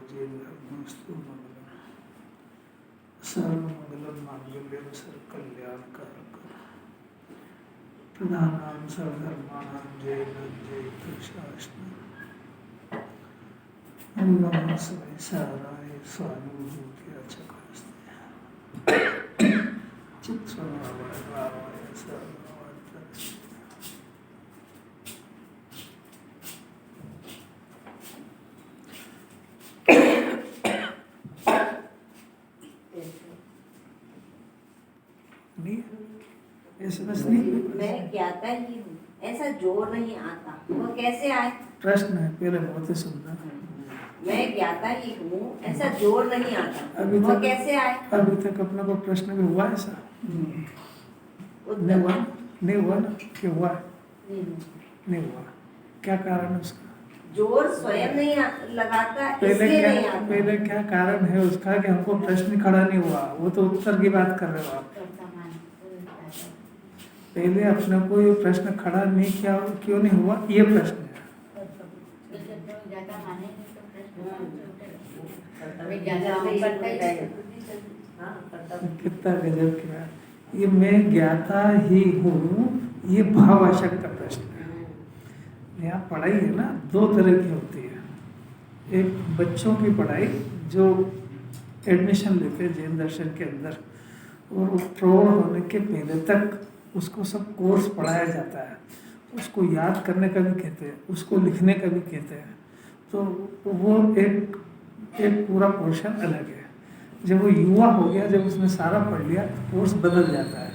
जयस्तु मंगलम सर्वमंगलम मांगल्यम सर्वकल्याणकारकम प्रधानां सर्वधर्माणां जय शास्त्रम् ओम नमः शिवाय स्वानुभूत्या चक्रस्ते चित्स्वभावाय भावाय सर्ववर्तते। मैं ज्ञाता ही हूँ, ऐसा जोर नहीं आता, वो कैसे आए? प्रश्न है, पहले बहुत ही सुंदर। मैं ज्ञाता ही हूँ, ऐसा जोर नहीं आता, अभी वो तक कैसे आए? अभी तक अपने को प्रश्न में हुआ ऐसा नहीं हुआ ना कि हुआ नहीं हुआ, क्या कारण है उसका? जोर स्वयं नहीं लगाता, इसलिए नहीं आता। पहले क्या कारण है उसका कि हमको प्रश्न खड़ा नहीं हुआ? वो तो उत्तर की बात कर रहे हो आप। पहले अपने को ये प्रश्न खड़ा नहीं किया, क्यों नहीं हुआ, ये प्रश्न है। कितना गजब किया। ये मैं ज्ञाता ही हूँ, ये भावाशक का प्रश्न है। यहाँ पढ़ाई है ना, दो तरह की होती है। एक बच्चों की पढ़ाई जो एडमिशन लेते हैं जैन दर्शन के अंदर, और वो प्रौढ़ होने के पहले तक उसको सब कोर्स पढ़ाया जाता है। उसको याद करने का भी कहते हैं, उसको लिखने का भी कहते हैं। तो वो एक पूरा पोर्शन अलग है। जब वो युवा हो गया, जब उसने सारा पढ़ लिया, तो कोर्स बदल जाता है।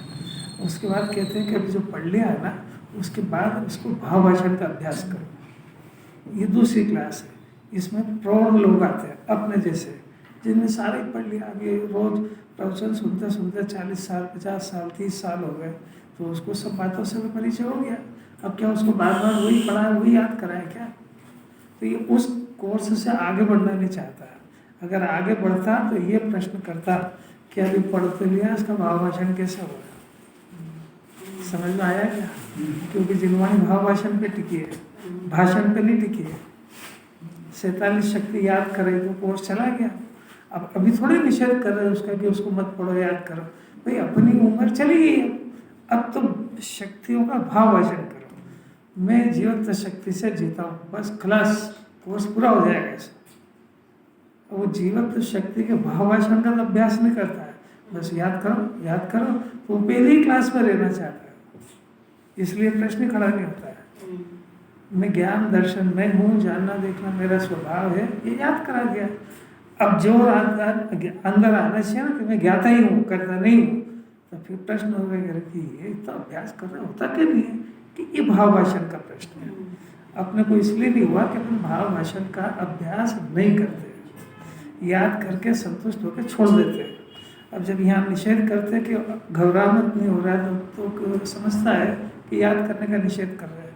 उसके बाद कहते हैं कि अभी जो पढ़ लिया है ना, उसके बाद उसको भावभाषण का अभ्यास करो। ये दूसरी क्लास है। इसमें प्रौढ़ लोग आते हैं अपने जैसे, जिनने सारा ही पढ़ लिया। अब ये रोज प्रवचन सुनते सुनते 40 साल 50 साल 30 साल हो गए, तो उसको सब बातों से भी परिचय हो गया। अब क्या उसको बार बार वही पढ़ा वही याद कराए क्या? तो ये उस कोर्स से आगे बढ़ना नहीं चाहता है। अगर आगे बढ़ता तो ये प्रश्न करता कि अभी पढ़ तो लिया, इसका भावभाषण कैसे होगा? समझ में आया क्या? क्योंकि जिनवाणी भावभाषण पे टिकी है, भाषण पे नहीं टिकी है। 47 शक्ति याद करे तो कोर्स चला गया। अब अभी थोड़ी निषेध कर रहे हैं उसका कि उसको मत पढ़ो, याद करो। भाई अपनी उम्र चली गई है, अब तो शक्तियों का भावभाषण करो। मैं जीवंत शक्ति से जीता हूँ, बस क्लास कोर्स पूरा हो जाएगा ऐसा। वो जीवंत शक्ति के भावभाषण का तो अभ्यास नहीं करता है, बस याद करो। वो पहली क्लास में रहना चाहता है, इसलिए प्रश्न खड़ा नहीं होता है। मैं ज्ञान दर्शन में हूँ, जानना देखना मेरा स्वभाव है, ये याद करा दिया। अब जोर अंदर आना चाहिए ना कि मैं ज्ञाता ही हूँ, करता नहीं हूँ। तो फिर प्रश्न हो गया कि ये इतना अभ्यास कर रहा होता क्यों नहीं है? कि ये भावभाषण का प्रश्न है। अपने को इसलिए नहीं हुआ कि अपन भावभाषण का अभ्यास नहीं करते, याद करके संतुष्ट होकर छोड़ देते। अब जब यहाँ निषेध करते कि घबराहट नहीं हो रहा है, तो समझता है कि याद करने का निषेध कर रहे हैं।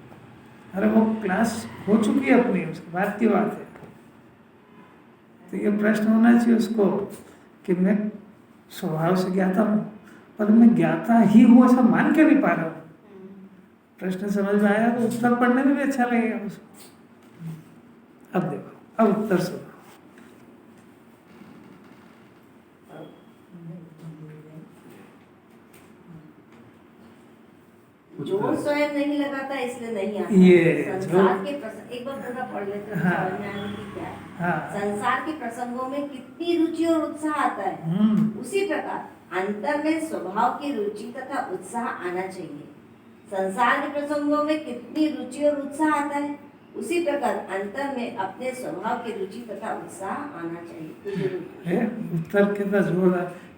अरे वो क्लास हो चुकी है अपनी, उसके बाद की बात है। तो ये प्रश्न होना चाहिए उसको कि मैं स्वभाव से ज्ञाता हूँ, पर मैं ज्ञाता ही हूँ ऐसा मान के नहीं पा रहा हूँ। प्रश्न समझ में आया तो उत्तर पढ़ने में भी अच्छा लगेगा उसको। अब देखो, अब उत्तर सुनो। जोर स्वयं नहीं लगाता, इसलिए नहीं आता। ये संसार के प्रसंग एक बार पूरा पढ़ लेते हैं, हाँ, समझ में आने की क्या है। हाँ, संसार के प्रसंगों में कितनी रुचि और उत्साह आता है, उसी प्रकार अंतर में स्वभाव की रुचि तथा उत्साह आना चाहिए। संसार के प्रसंगों में कितनी रुचि और उत्साह आता है, उसी प्रकार अंतर में अपने स्वभाव की रुचि तथा उत्साह आना चाहिए। उत्तर कितना जोर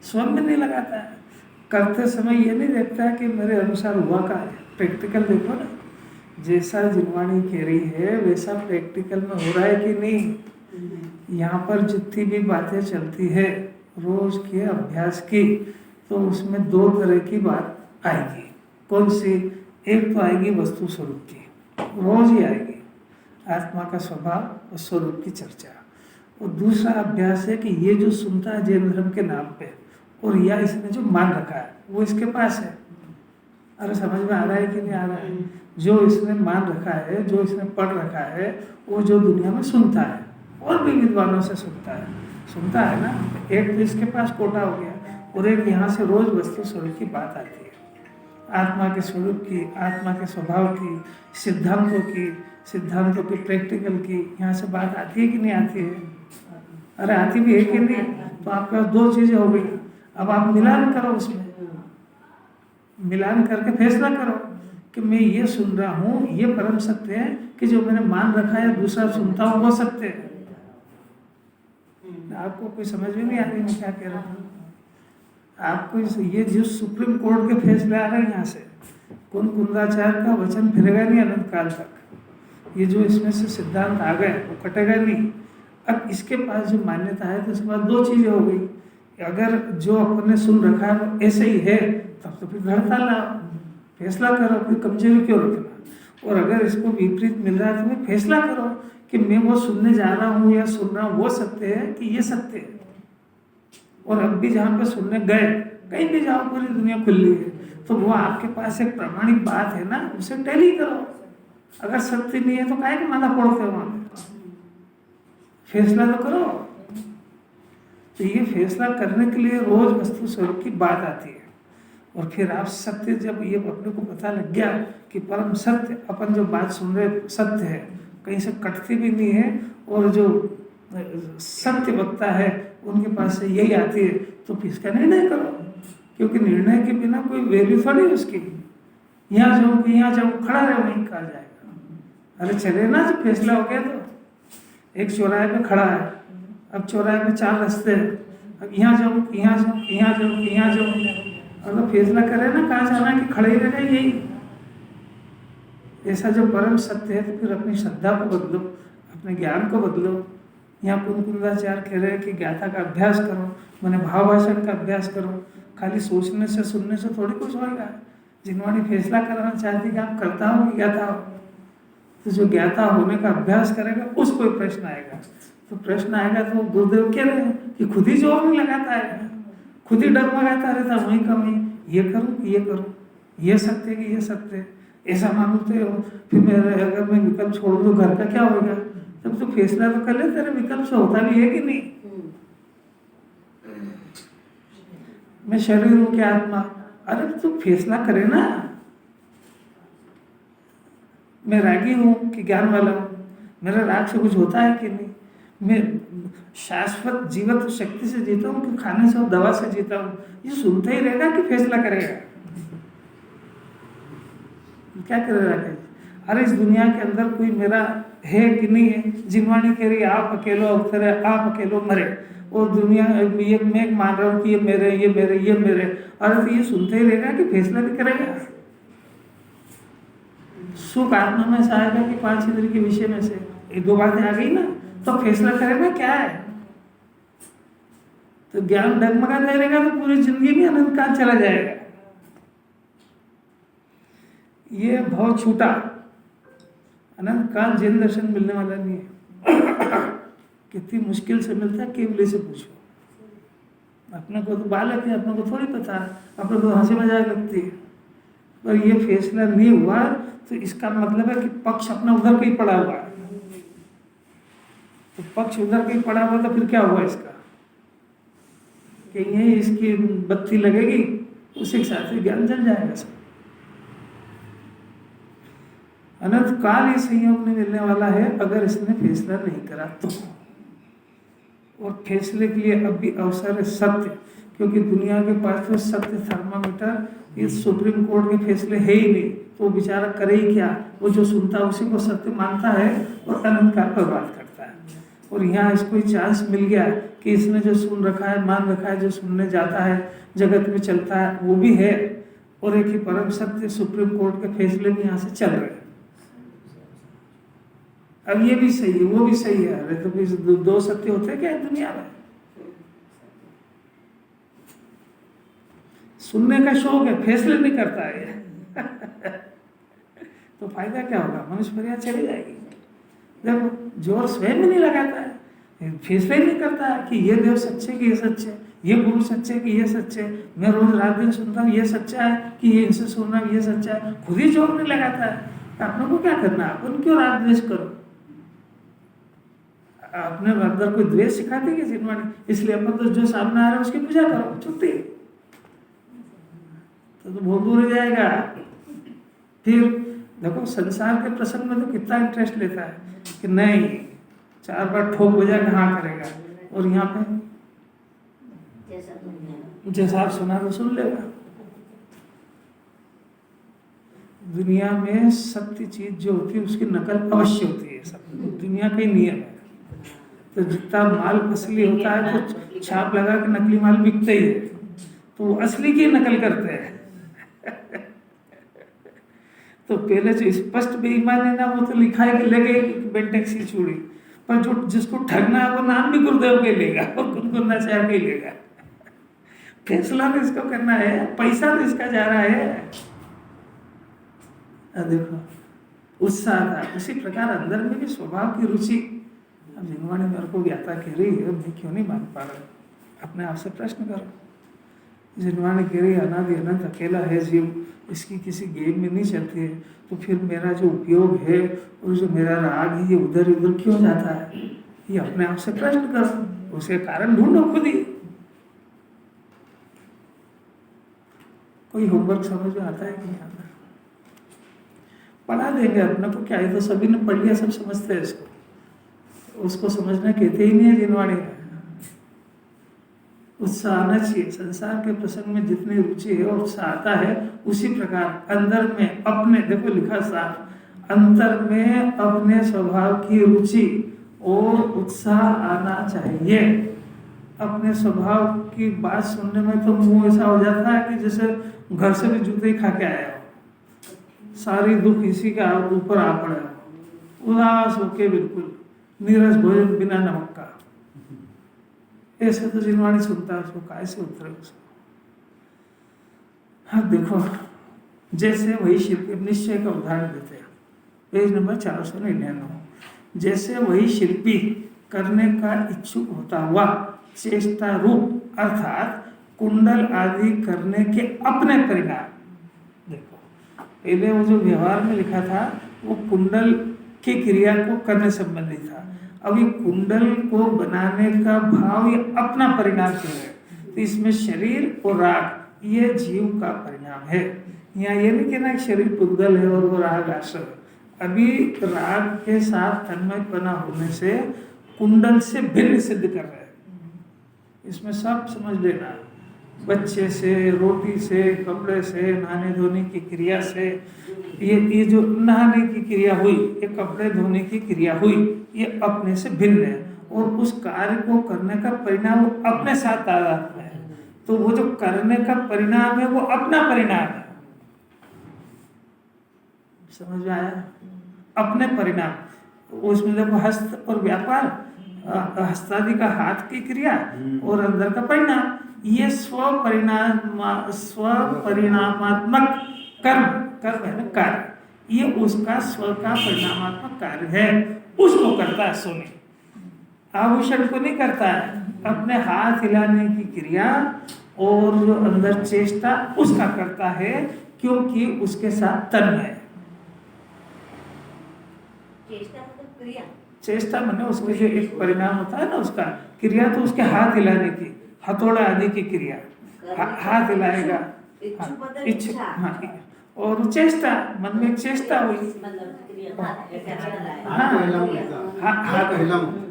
स्वयं में नहीं लगाता है। करते समय ये नहीं देखता है कि मेरे अनुसार हुआ का है। प्रैक्टिकल देखो ना, जैसा जिनवाणी कह रही है वैसा प्रैक्टिकल में हो रहा है कि नहीं। यहाँ पर जितनी भी बातें चलती है रोज के अभ्यास की, तो उसमें दो तरह की बात आएगी। कौन सी? एक तो आएगी वस्तु स्वरूप की, रोज ही आएगी, आत्मा का स्वभाव और स्वरूप की चर्चा। और दूसरा अभ्यास है कि ये जो सुनता है जैन धर्म के नाम पे, और या इसने जो मान रखा है वो इसके पास है। अरे समझ में आ रहा है कि नहीं आ रहा है? जो इसने मान रखा है, जो इसने पढ़ रखा है, वो जो दुनिया में सुनता है, और भी विद्वानों से सुनता है ना। एक तो इसके पास कोटा हो गया, और एक यहाँ से रोज वस्तु स्वरूप की बात आती है, आत्मा के स्वरूप की, आत्मा के स्वभाव की, सिद्धांतों की प्रैक्टिकल की, यहाँ से बात आती है कि नहीं आती है? अरे आती भी है कि नहीं? तो आपके पास दो चीजें हो गई। अब आप मिलान करो, उसमें मिलान करके फैसला करो कि मैं ये सुन रहा हूँ, ये परम सत्य है कि जो मैंने मान रखा है दूसरा सुनता हूँ वो सत्य है। आपको कोई समझ में नहीं आ रही मैं क्या कह रहा हूँ? आपको ये जो सुप्रीम कोर्ट के फैसले आ रहे हैं यहाँ से, कुंदाचार्य का वचन फिरेगा नहीं अनंत काल तक। ये जो इसमें से सिद्धांत आ गए वो कटेगा नहीं। अब इसके पास जो मान्यता है तो इसके बाद दो चीजें हो गई। अगर जो अपन ने सुन रखा है वो ऐसे ही है तब तो फिर हड़ताल लाओ, फैसला करो, फिर कमजोरी क्यों रखना। और अगर इसको विपरीत मिल रहा है तो फिर फैसला करो कि मैं वो सुनने जा रहा हूँ या सुन रहा हूँ वो सत्य है कि ये सत्य है। और अब भी जहाँ पे सुनने गए, कहीं भी जाओ पूरी दुनिया खुली है, तो वो आपके पास एक प्रामाणिक बात है ना, उसे टैली करो। अगर सत्य नहीं है तो काहे के माथा फोड़ते हो वहाँ पे? फैसला तो करो। तो ये फैसला करने के लिए रोज वस्तु स्वरूप की बात आती है। और फिर आप सत्य, जब ये अपने को पता लग गया कि परम सत्य, अपन जो बात सुन रहे सत्य है, कहीं से कटती भी नहीं है, और जो सत्य वक्ता है उनके पास से यही आती है, तो फिर इसका निर्णय करो। क्योंकि निर्णय के बिना कोई वैल्यू थोड़ी उसकी। यहाँ जाऊँ कि यहाँ जाऊँ, खड़ा रहे वहीं कहा जाएगा। अरे चले ना, जब फैसला हो गया तो एक चौराहे पे खड़ा है, अब चौराहे पे 4 रास्ते हैं, अब यहाँ जाऊँ यहाँ जाऊँ यहाँ जाऊँ यहाँ जाऊँ, अगर फैसला करे ना कहाँ जाना है कि खड़े ही रहना यही। ऐसा जो परम सत्य है तो फिर अपनी श्रद्धा को बदलो, अपने ज्ञान को बदलो। यहाँ कुंदाचार्य कह रहे हैं कि ज्ञाता का अभ्यास करो, मैंने भाव भाषण का अभ्यास करो। खाली सोचने से सुनने से थोड़ी कुछ होगा। जिन्होंने फैसला कराना चाहती कि आप करता हो कि ज्ञाता हो, तो जो ज्ञाता होने का अभ्यास करेगा उसको ही प्रश्न आएगा। तो प्रश्न आएगा तो गुरुदेव कह रहे हैं कि खुद ही जोर नहीं लगाता है, खुद ही डगमगाता रहता, वहीं का वहीं, ये करूँ कि ये करूँ, ये सत्य कि ये सत्य, ऐसा मानते हो। फिर मेरे अगर मैं विकल्प छोड़ दूँ घर का क्या होगा? तब तो फैसला तो कर ले, तेरे विकल्प से होता भी है कि नहीं? मैं शरीर हूँ कि आत्मा? अरे तू फैसला करे ना। मैं रागी हूँ कि ज्ञान वाला हूँ? मेरा राग से कुछ होता है कि नहीं? मैं शाश्वत जीवत शक्ति से जीता हूँ कि खाने से और दवा से जीता हूँ? ये सुनता ही रहेगा कि फैसला करेगा? क्या करेगा? अरे इस दुनिया के अंदर कोई मेरा है कि नहीं है? जिनवाणी कह रही आप अकेलो अवतरे, आप अकेलो मरे, और दुनिया ये मैं मान रहा हूँ कि ये मेरे ये मेरे ये मेरे। अरे तो ये सुनते ही रहेगा कि फैसला भी करेगा? सुख आत्मा में से आएगा कि 5 इंद्रिय के विषय में से? ये 2 बातें आ गई ना, तो फैसला करेगा क्या है? तो ज्ञान डगमगाता रहेगा तो पूरी जिंदगी में अनंत काल चला जाएगा। ये भाव छूटा, अनंत काल जैन दर्शन मिलने वाला नहीं है। कितनी मुश्किल से मिलता है, केवली से पूछो। अपने को तो बालक है, अपने को थोड़ी पता है, अपने को हंसी मजाक लगती है। पर ये फैसला नहीं हुआ तो इसका मतलब है कि पक्ष अपना उधर कहीं पड़ा हुआ है। तो पक्ष उधर कहीं पड़ा हुआ तो फिर क्या हुआ इसका? कि यही इसकी बत्ती लगेगी, उसी के साथ ही ज्ञान जल जाएगा सब। अनंत काल ये संयोग नहीं मिलने वाला है अगर इसने फैसला नहीं करा तो। और फैसले के लिए अब भी अवसर है सत्य, क्योंकि दुनिया के पास तो सत्य थर्मामीटर, ये सुप्रीम कोर्ट के फैसले है ही नहीं, तो वो बेचारा करे ही क्या? वो जो सुनता है उसी को सत्य मानता है और अनंत काल पर बात करता है। और यहाँ इसको चांस मिल गया कि इसने जो सुन रखा है, मान रखा है, जो सुनने जाता है, जगत में चलता है, वो भी है। और एक ही परम सत्य सुप्रीम कोर्ट के फैसले भी यहाँ से चल रहे हैं। अब ये भी सही है, वो भी सही है। अरे तो फिर 2 सत्य होते क्या है दुनिया में? सुनने का शौक है, फैसले नहीं करता है। तो फायदा क्या होगा? मनुष्य मर्यादा चली जाएगी। जब जोर स्वयं में नहीं लगाता है, फैसला ही नहीं करता है कि ये देव सच्चे कि ये सच्चे, ये गुरु सच्चे कि ये सच्चे, मैं रोज रात दिन सुनता हूँ ये सच्चा है कि ये इनसे सुनना ये सच्चा है, खुद ही जोर नहीं लगाता है। अपने को क्या करना? अपन क्यों राग द्वेष करो? अपने अंदर कोई द्वेष सिखाती है जिनवाणी, इसलिए अपन तो जो सामने आ रहा है उसकी पूजा करो, छुट्टी। तो बहुत दूर जाएगा। फिर देखो संसार के प्रसंग में तो कितना इंटरेस्ट लेता है कि नहीं 4 बार ठोक बजा के हाँ करेगा, और यहाँ पे जैसा आप सुना तो सुन लेगा। दुनिया में सत्य चीज जो होती है उसकी नकल अवश्य होती है, सब दुनिया का ही नियम है। तो जितना माल असली होता है तो छाप लगा के नकली माल बिकते ही है, तो वो असली की नकल करते हैं। तो पहले जो स्पष्ट बेईमान है ना, वो तो लिखा है कि लगे बेंटेक्स की चूड़ी, पर जो जिसको ठगना है वो नाम भी गुरुदेव के लेगा और गुनगुना चाह के लेगा। फैसला तो इसको करना है, पैसा तो इसका जा रहा है। देखो उत्साह था, उसी प्रकार अंदर में भी स्वभाव की रुचि। अब जिनवाणी मेरे को ज्ञाता कह रही है, मैं क्यों नहीं मान पा रहा, अपने आप से प्रश्न करो। जिनवाणी कह रही है अनादि अनंत अकेला है जीव, इसकी किसी गेम में नहीं चलती है, तो फिर मेरा जो उपयोग है और जो मेरा राग है ये उधर उधर क्यों जाता है, ये अपने आप से प्रश्न करो, उसके कारण ढूंढो खुद ही। कोई होमवर्क समझ में आता है कि नहीं आता? पढ़ा देंगे अपने को, क्या है तो सभी ने पढ़ लिया, सब समझते हैं इसको, उसको समझना कहते ही नहीं है जिनवाणी में। उत्साह आना चाहिए, संसार के प्रसंग में जितनी रुचि है और उत्साह आता है, उसी प्रकार अंदर में अपने, देखो लिखा साफ, अंतर में अपने स्वभाव की रुचि और उत्साह आना चाहिए। अपने स्वभाव की बात सुनने में तो मुंह ऐसा हो जाता है कि जैसे घर से भी जूते ही खा के आया हो, सारी दुख इसी का ऊपर आ पड़े, उदास होके बिल्कुल नीरस भोजन बिना नमक का। ऐसे तो जिनवाणी सुनता है उसको कैसे उतरे उसको। हाँ देखो, जैसे वही शिल्पी, निश्चय का उदाहरण देते हैं, पेज नंबर 499। जैसे वही शिल्पी करने का इच्छुक होता हुआ चेष्टा रूप अर्थात कुंडल आदि करने के अपने परिणाम, देखो पहले वो जो व्यवहार में लिखा था वो कुंडल की क्रिया को करने संबंधी था, अभी कुंडल को बनाने का भाव ये अपना परिणाम क्यों है, तो इसमें शरीर और राग ये जीव का परिणाम है। यहाँ ये नहीं कहना कि शरीर पुद्गल है और वो राग आश्रय, अभी राग के साथ तन्मयपना होने से कुंडल से भिन्न सिद्ध कर रहे हैं। इसमें सब समझ लेना, बच्चे से, रोटी से, कपड़े से, नहाने धोने की क्रिया से, ये जो नहाने की क्रिया हुई, ये कपड़े धोने की क्रिया हुई, ये अपने से भिन्न है, और उस कार्य को करने का परिणाम वो अपने साथ तादात्म्य है। तो वो जो करने का परिणाम है वो अपना परिणाम है, समझ में आया? अपने परिणाम, उसमें देखो हस्त और व्यापार, हस्तादि का हाथ की क्रिया और अंदर का परिणाम, ये स्वपरिणामात्मक कर्म है ना, कार्य, ये उसका स्व का परिणामात्मक कार्य है, उसको करता है सोने, आभूषण को नहीं करता है। अपने हाथ हिलाने की क्रिया और जो अंदर चेष्टा उसका करता है, क्योंकि उसके साथ तन्मय है। चेष्टा माने उसके जो एक परिणाम होता है ना, उसका क्रिया तो उसके हाथ हिलाने की, हथौड़ा आदि की क्रिया, हाथ हिलाएगा, हाँ, और चेष्टा मन में चेष्टा हुई,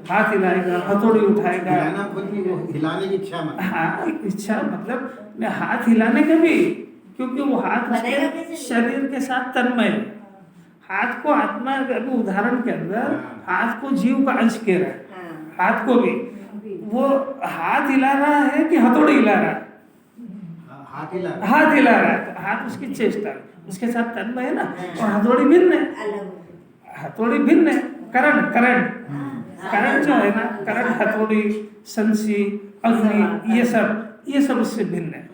हाथ हिलाएगा, हथौड़ी उठाएगा, हिलाने की इच्छा, हाँ इच्छा मतलब हाथ हिलाने का भी, क्योंकि वो हाथ उसके शरीर के साथ तन्मय है। हाथ को आत्मा, अभी उदाहरण के अंदर हाथ को जीव का अंश कह रहा है, हाथ को भी वो हाथ हिला रहा है कि हथौड़ी हिला रहा है? हाथ हिला रहा है, तो हाथ उसकी चेष्टा उसके साथ तन्मय है ना, और हथौड़ी भिन्न है, हथौड़ी भिन्न है, करण जो है ना, करण, हथौड़ी, संसी, अग्नि, ये सब उससे भिन्न है,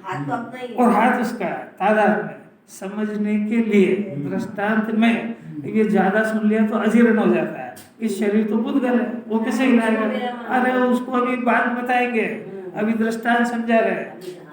और हाथ उसका तादात्म्य है। समझने के लिए दृष्टांत में ये ज्यादा सुन लिया तो अजीर्ण हो जाता है, इस शरीर तो बुद्धगल है, वो कैसे हिलाएगा? अरे उसको अभी बात बताएंगे, अभी दृष्टांत समझा रहे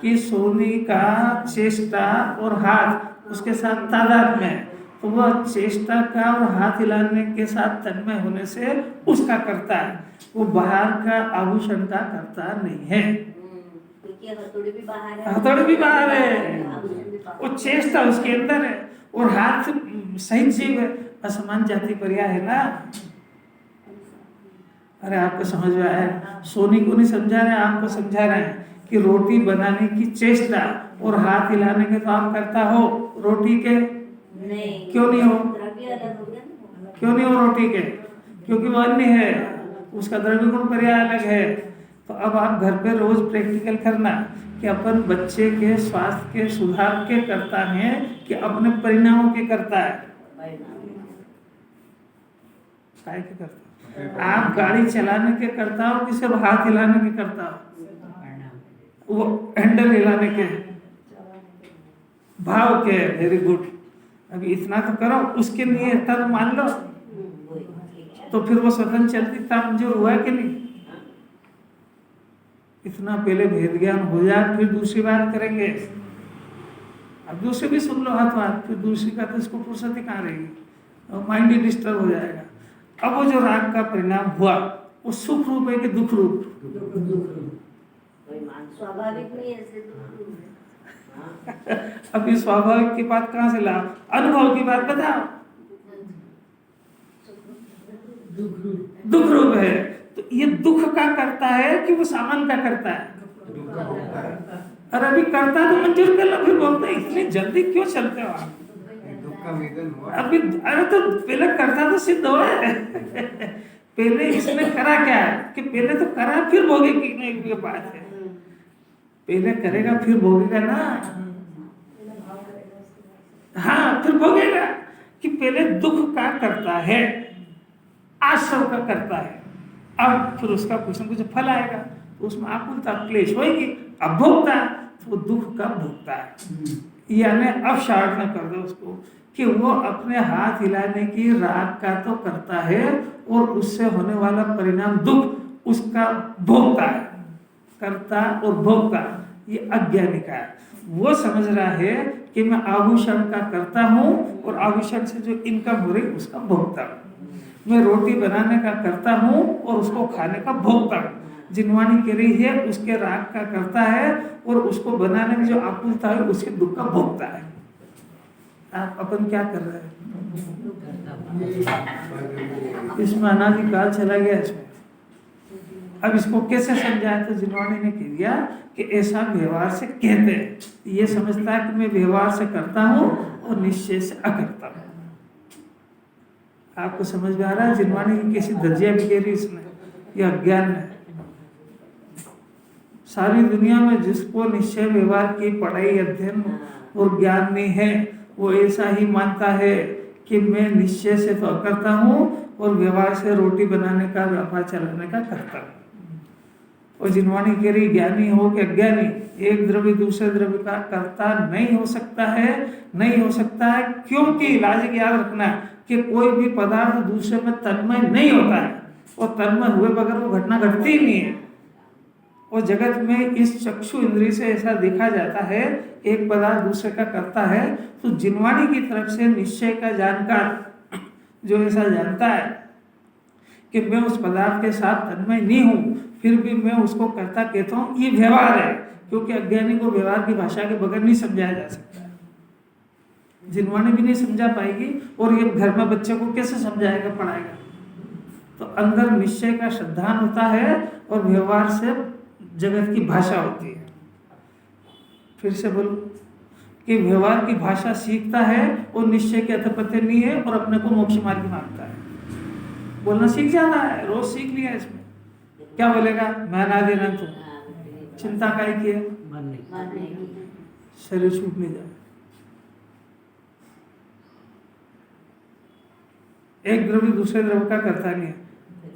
कि सोने का चेष्टा और हाथ उसके साथ तादात्म्य है, तो वह चेष्टा का और हाथ हिलाने के साथ तन्मय होने से उसका करता है, वो बाहर का आभूषण का करता नहीं है। क्योंकि हथौड़ी भी बाहर है, हथौड़ी भी बाहर है, आभूषण भी बाहर वो चेष्टा उसके अंदर है, और हाथ सही जीव है, असमान जाति पर्याय है ना। अरे आपको समझ में आया? सोनी को नहीं समझा रहे, आपको समझा रहे हैं कि रोटी बनाने की चेष्टा और हाथ हिलाने के तो आप करता हो, रोटी के नहीं। क्यों नहीं हो? द्रव्य अलग हो गया ना। क्यों नहीं हो रोटी के? क्योंकि वो अन्य है, उसका द्रव्य गुण पर्याय अलग है। तो अब आप घर पे रोज प्रैक्टिकल करना कि अपन बच्चे के स्वास्थ्य के सुधार के करता है कि अपने परिणामों के करता है। काय के करता? आप गाड़ी चलाने के करता हो कि सिर्फ हाथ हिलाने के करता हो? वो हैंडल हिलाने के भाव के। Very good. अभी इतना तो करो, उसके लिए तो मान लो, तो फिर वो स्वतंत्र चलती था मंजूर हुआ कि नहीं? इतना पहले भेद ज्ञान हो जाए फिर दूसरी बात करेंगे। अब दूसरे भी सुन लो हाथ हाथ, फिर दूसरी का तो इसको फुर्सत ही कहाँ रहेगी, और माइंड ही डिस्टर्ब हो जाएगा। अब वो जो राग का परिणाम हुआ वो सुख रूप है कि दुख रूप? स्वाभाविक नहीं है, अभी स्वाभाविक की बात कहाँ से ला? अनुभव की बात बताओ। दुख रूप है, तो ये दुख का करता है कि वो सामान का करता है? अरे अभी करता तो मंजूर कर लो, फिर बोलते हैं इतनी जल्दी क्यों चलते हो आप? अभी अरे तो पहले करता तो सिद्ध हो है। पहले इसने करा क्या है कि पहले तो करा फिर भोगे की नहीं, ये बात है। पहले करेगा फिर भोगेगा ना। हाँ, फिर भोगेगा कि पहले दुख का करता है, आश्रम का करता है, अब फिर उसका कुछ न कुछ फल आएगा, तो उसमें आकुलता क्लेश होगी। अब भोगता तो वो दुख का भोगता है। यानी अब शार्ट में कर दो उसको कि वो अपने हाथ हिलाने की राग का तो करता है और उससे होने वाला परिणाम दुख उसका भोगता है। करता और भोगता ये अज्ञानी का है। वो समझ रहा है कि मैं आभूषण का करता हूँ और आभूषण से जो इनकम हो रही उसका भोगता हूँ। मैं रोटी बनाने का करता हूँ और उसको खाने का भोगता हूँ। जिनवाणी कह रही है उसके राग का करता है और उसको बनाने में जो आकुलता है उसके दुख का भोगता है। आप अपन क्या कर रहे हैं? इसमें अनादिकाल चला गया इसमें। अब इसको कैसे समझाया? तो जिनवाणी ने कह दिया कि ऐसा व्यवहार से कहते हैं, ये समझता है कि मैं व्यवहार से करता हूँ और निश्चय से अकरता हूँ। आपको समझ में आ रहा है जिनवाणी की कैसी दर्जिया भी कह रही इसने? यह अज्ञान है। सारी दुनिया में जिसको निश्चय व्यवहार की पढ़ाई अध्ययन और ज्ञान नहीं है वो ऐसा ही मानता है कि मैं निश्चय से तो करता हूँ और व्यवहार से रोटी बनाने का व्यापार चलाने का करता हूँ। और जिनवाणी कह रही ज्ञानी हो कि अज्ञानी, एक द्रव्य दूसरे द्रव्य का करता नहीं हो सकता है, नहीं हो सकता है। क्योंकि लॉजिक याद रखना कि कोई भी पदार्थ दूसरे में तन्मय नहीं होता है, और तन्मय हुए बगैर वो घटना घटती ही नहीं है। और जगत में इस चक्षु इंद्रिय से ऐसा देखा जाता है, एक पदार्थ दूसरे का करता है, तो जिनवाणी की तरफ से निश्चय का जानकार जो ऐसा जानता है कि मैं उस पदार्थ के साथ तन्मय नहीं हूँ, फिर भी मैं उसको करता कहता हूँ, ये व्यवहार है। क्योंकि अज्ञानी को व्यवहार की भाषा के बगैर नहीं समझाया जा सकता। जिनवाणी भी नहीं समझा पाएगी और ये घर में बच्चे को कैसे समझाएगा, पढ़ाएगा? तो अंदर निश्चय का श्रद्धान होता है और व्यवहार से जगत की भाषा होती है। फिर से बोलो कि व्यवहार की भाषा सीखता है और निश्चय के अथपत्य नहीं है और अपने को मोक्ष मार्ग मांगता है। बोलना सीख जाता है, रोज सीख लिया इसमें। क्या बोलेगा? मैं ना देना तू चिंता काहे की है? शरीर छूट नहीं जाए। एक द्रव्य दूसरे द्रव्य का करता नहीं है,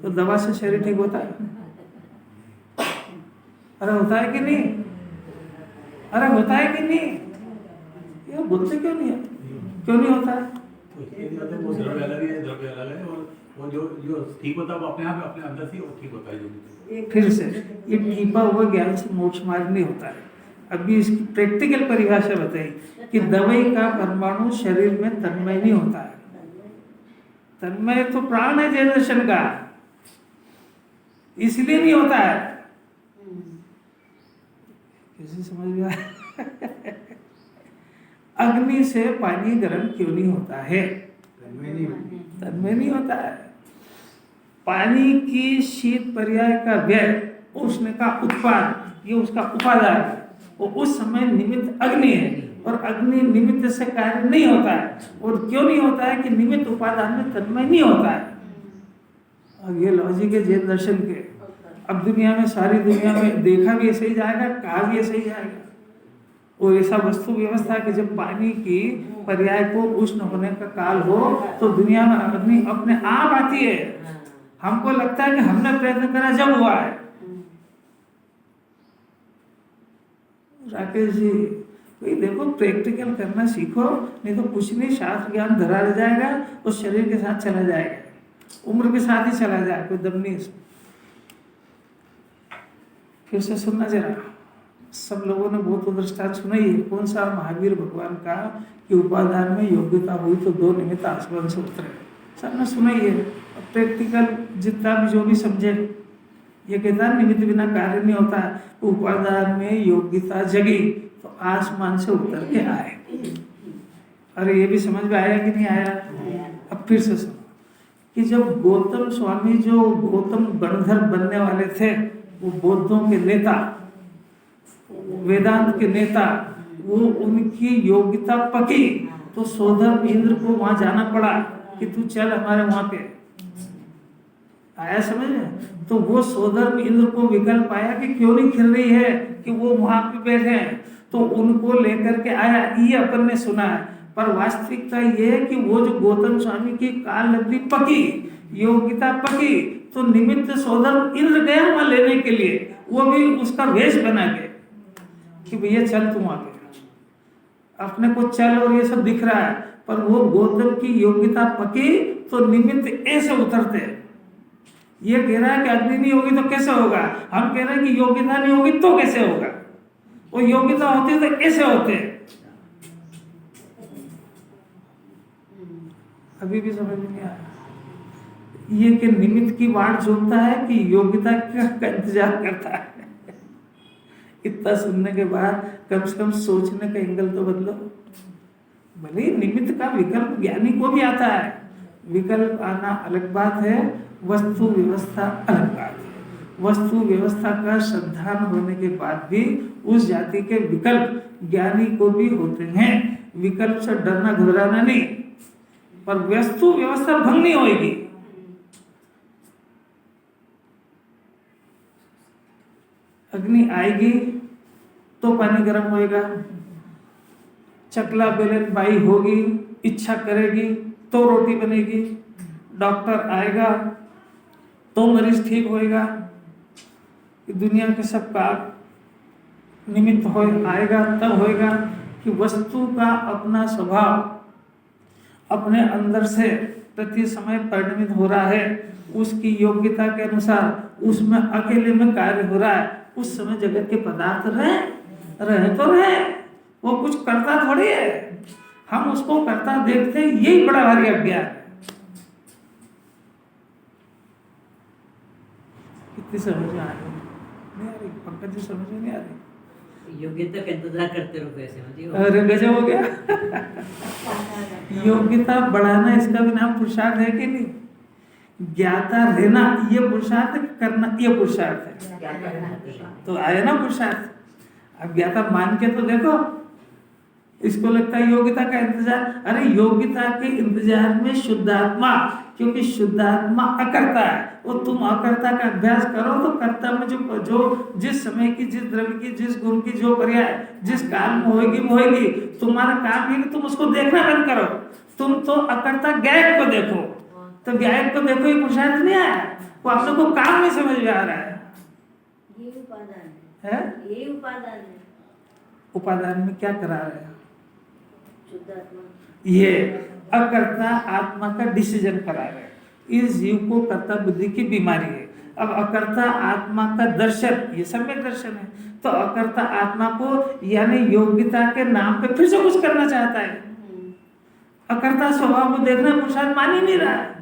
तो दवा से शरीर ठीक होता है? अरे होता है कि नहीं? अरे होता है कि नहीं? ये बोलते क्यों नहीं है? क्यों नहीं होता है? वो द्रव्य अलग है, द्रव्य अलग है, और वो जो ठीक होता है वो अपने आप अपने अंदर से वो ठीक होता है। फिर से ये टीपा हुआ ज्ञान से मोक्ष मार्ग नहीं होता है। अभी इसकी प्रैक्टिकल परिभाषा बताई कि दवाई का परमाणु शरीर में तन्मय नहीं होता है। तन्मय तो प्राण है जैन दर्शन का, इसलिए नहीं होता है। कैसे समझ गया? अग्नि से पानी गर्म क्यों नहीं होता है? तन्मय नहीं होता है। पानी की शीत पर्याय का व्यय, उष्ण का उत्पाद, ये उसका उपादान है। वो उस समय निमित्त अग्नि है और अग्नि निमित्त से कार्य नहीं होता है। और क्यों नहीं होता है कि निमित्त उपादान में तन्मय नहीं होता है। अब ये लॉजिक है जैन दर्शन के। अब दुनिया में, सारी दुनिया में देखा भी ऐसे ही जाएगा, कहा भी ऐसे ही जाएगा। और ऐसा वस्तु व्यवस्था कि जब पानी की पर्याय को उष्ण होने का काल हो तो दुनिया में अग्नि अपने आप आती है। हमको लगता है कि हमने प्रयत्न करा जब हुआ है। राकेश जी, भाई देखो प्रैक्टिकल करना सीखो, नहीं तो कुछ नहीं, शास्त्र ज्ञान धरा रह जाएगा और शरीर के साथ चला जाएगा, उम्र के साथ ही चला जाएगा, कोई दम नहीं इसमें। फिर से सुनना जरा, सब लोगों ने बहुत दृष्टांत सुना ही है। कौन सा? महावीर भगवान का कि उपादान में योग्यता हुई तो दो निमित्त आसमान से उतरे, सबने सुना ही है। प्रैक्टिकल जितना भी जो भी समझे, ये कहता है निमित्त बिना कार्य नहीं होता है। उपादान में योग्यता जगी तो आसमान से उतर के आए। अरे ये भी समझ में आया कि नहीं आया? अब फिर से सुनो कि जब गौतम स्वामी, जो गौतम गणधर बनने वाले थे, वो बौद्धों के नेता, वेदांत के नेता, वो उनकी योग्यता पकी तो सोधर इंद्र को वहां जाना पड़ा कि तू चल हमारे वहां पे। आया समझ में? तो वो सोधर इंद्र को विकल्प आया कि क्यों नहीं खिल रही है कि वो वहां पे बैठे हैं, तो उनको लेकर के आया। ये अपन ने सुना है, पर वास्तविकता ये है कि वो जो गौतम स्वामी की काल लब्धि पकी, योग्यता पकी, तो निमित्त सोधर इंद्र गया वहां लेने के लिए, वो भी उसका वेश बना के कि भैया चल तुम आगे, अपने को चल, और ये सब दिख रहा है। पर वो गौतम की योग्यता पकी तो निमित्त ऐसे उतरते। ये कह रहा है कि अग्नि नहीं होगी तो कैसे होगा, हम कह रहे हैं कि योग्यता नहीं होगी तो कैसे होगा। वो योग्यता होती तो ऐसे होते। अभी भी समझ में नहीं आया ये कि निमित्त की वाट जोतता है कि योग्यता का इंतजार करता है। इतना सुनने के बाद कम से कम सोचने का एंगल तो बदलो। भले निमित्त का विकल्प ज्ञानी को भी आता है, विकल्प आना अलग बात है, वस्तु व्यवस्था अलग बात है। वस्तु व्यवस्था का श्रद्धान होने के बाद भी उस जाति के विकल्प ज्ञानी को भी होते हैं। विकल्प से डरना घबराना नहीं, पर वस्तु व्यवस्था भंग नहीं होगी। अग्नि आएगी तो पानी गर्म होएगा, चकला बेलन बाई होगी, इच्छा करेगी तो रोटी बनेगी, डॉक्टर आएगा तो मरीज ठीक होएगा। दुनिया के सब काम निमित्त हो आएगा तब होएगा कि वस्तु का अपना स्वभाव अपने अंदर से प्रति समय परिणमित हो रहा है, उसकी योग्यता के अनुसार उसमें अकेले में कार्य हो रहा है। उस समय जगत के पदार्थ रहे तो रहे, वो कुछ करता थोड़ी है, हम उसको करता देखते हैं, यही बड़ा भारी अज्ञान है। कितनी समझ में आ रही? नहीं आ रही? पंकज जी समझ में नहीं आ रही? योग्यता का इंतजार करते रहो कैसे? अरे गजब हो गया। योग्यता बढ़ाना इसका भी नाम पुरुषार्थ है कि नहीं? ज्ञाता रहना ये पुरुषार्थ, करना ये पुरुषार्थ है। तो आया ना पुरुषार्थ। अब ज्ञाता मान के तो देखो, इसको लगता है योग्यता का इंतजार। अरे योग्यता के इंतजार में शुद्धात्मा, क्योंकि शुद्धात्मा अकर्ता है, और तुम अकर्ता का अभ्यास करो तो कर्ता में जो जिस समय की, जिस द्रव्य की, जिस गुण की जो पर्याय जिस काल में होगी वो होगी। तुम्हारा काम है कि तुम उसको देखना बंद करो, तुम तो अकर्ता गायक को देखो। तो गायक को देखो, ये पुरुषार्थ नहीं आया, वो आप लोग को काम नहीं समझ में आ रहा है। ये उपादान है? ये उपादान है। उपादान में क्या करा रहे हैं? शुद्धात्मा ये अकर्ता आत्मा का डिसीजन करा रहे हैं। इस जीव को कर्ता बुद्धि की बीमारी है। अब अकर्ता आत्मा का दर्शन, ये सम्यक दर्शन है। तो अकर्ता आत्मा को यानी योग्यता के नाम पे फिर से कुछ करना चाहता है। अकर्ता स्वभाव को देखना पुरुषार्थ मान ही नहीं रहा है।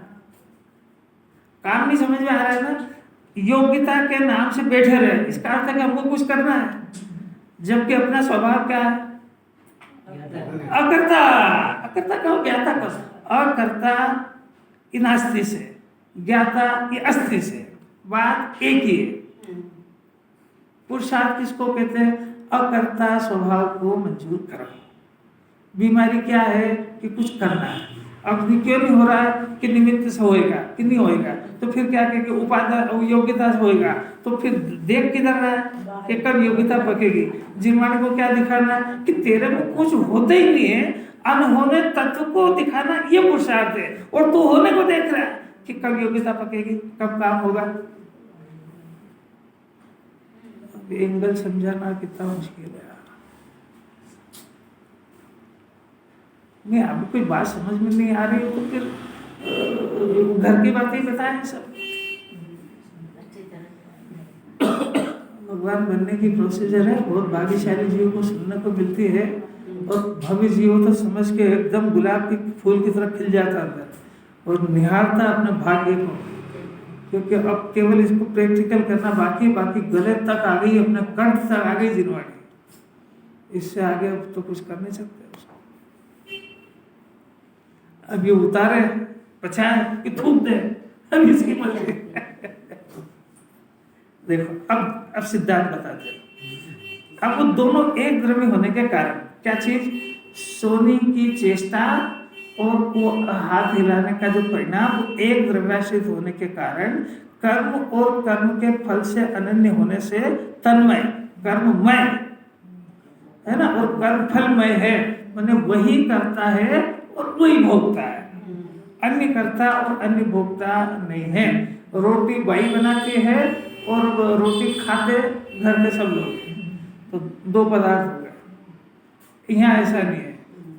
काम नहीं समझ में आ रहा है ना। योग्यता के नाम से बैठे रहे, इसका अर्थ है कि हमको कुछ करना है, जबकि अपना स्वभाव क्या है? अकर्ता। अकर्ता कहो, ज्ञाता कहो। अकर्ता की नास्ति से, ज्ञाता की अस्थि से, बात एक ही है। पुरुषार्थ किसको कहते हैं? अकर्ता स्वभाव को मंजूर करो। बीमारी क्या है कि कुछ करना है। अब क्यों नहीं हो रहा है कि निमित्त से होएगा कि नहीं होएगा, तो फिर क्या कहेंगे? उपादान योग्यता से होएगा। तो फिर देख किधर रहा है कि कब योग्यता पकेगी? जीवाणु को क्या दिखाना है कि तेरे में कुछ होता ही नहीं है, अनहोने तत्व को दिखाना ये पुरुषार्थ है। और तू होने को देख रहा है कि कब योग्यता पकेगी, कब काम होगा। एंगल समझाना कितना मुश्किल है। नहीं, आपको कोई बात समझ में नहीं आ रही हो तो फिर घर की बातें बताएं सब। भगवान बनने की प्रोसीजर है, बहुत भाग्यशाली जीव को सुनने को मिलती है। और भव्य जीव तो समझ के एकदम गुलाब के फूल की तरह खिल जाता अंदर और निहारता अपने भाग्य को, क्योंकि अब केवल इसको प्रैक्टिकल करना बाकी, बाकी गले तक आ गई, अपने कंठ तक आ गई जिनवाणी। इससे आगे अब तो कुछ कर नहीं सकते उसको। अब ये उतारे पछाए कि थूक दे, अब इसकी मर्जी। देखो अब सिद्धांत बताते हैं। अब वो दोनों एक द्रव्य होने के कारण क्या चीज? सोनी की चेष्टा और वो हाथ हिलाने का जो परिणाम, वो एक द्रव्याश्रित होने के कारण कर्म और कर्म के फल से अनन्य होने से तन्मय, कर्ममय है ना, और कर्म फलमय है। माने वही करता है और वही भोगता है, अन्य कर्ता और अन्य भोक्ता नहीं है। रोटी बाई बनाती है और रोटी खाते घर के सब लोग, तो दो पदार्थ हो गए। यहाँ ऐसा नहीं है,